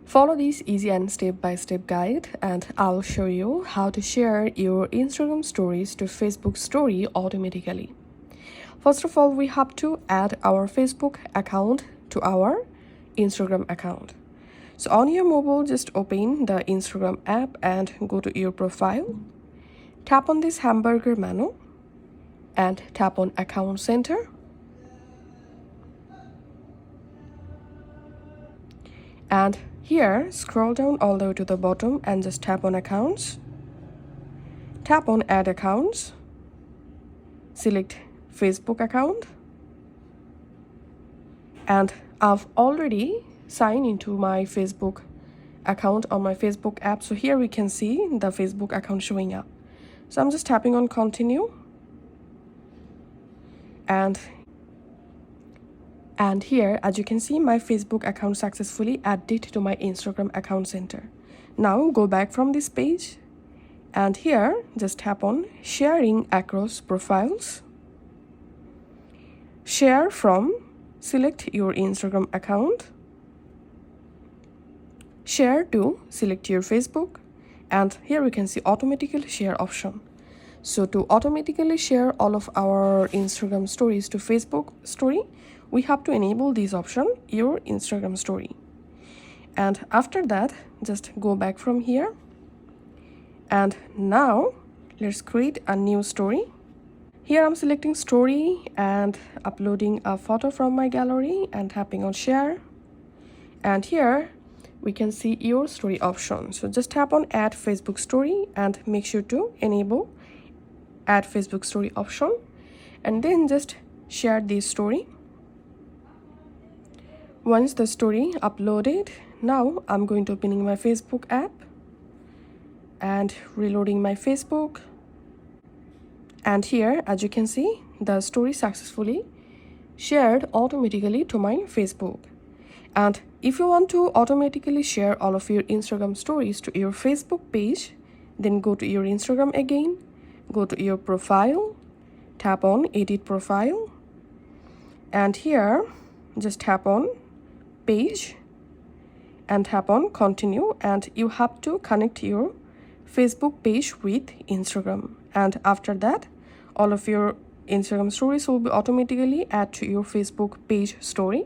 Follow this easy and step-by-step guide and I'll show you how to share your Instagram stories to Facebook story automatically. First of all, we have to add our Facebook account to our Instagram account. So on your mobile, just open the Instagram app and go to your profile. Tap on this hamburger menu and tap on Account Center. And here, scroll down all the way to the bottom and just tap on Accounts. Tap on Add Accounts. Select Facebook account. And I've already signed into my Facebook account on my Facebook app. So here we can see the Facebook account showing up. So I'm just tapping on Continue. And here, as you can see, my Facebook account successfully added to my Instagram account center. Now go back from this page and here just tap on Sharing Across Profiles. Share from, select your Instagram account. Share to, select your Facebook. And here we can see automatically share option. So to automatically share all of our Instagram stories to Facebook story, we have to enable this option, your Instagram story. And after that, just go back from here. And now let's create a new story. Here I'm selecting story and uploading a photo from my gallery and tapping on share. And here we can see your story option. So just tap on add Facebook story and make sure to enable add Facebook story option. And then just share this story. Once the story uploaded, now I'm going to opening my Facebook app and reloading my Facebook. And here, as you can see, the story successfully shared automatically to my Facebook. And if you want to automatically share all of your Instagram stories to your Facebook page, then go to your Instagram again, go to your profile, tap on Edit Profile. And here, just tap on Page and tap on Continue, and you have to connect your Facebook page with Instagram. And after that, all of your Instagram stories will be automatically added to your Facebook page story.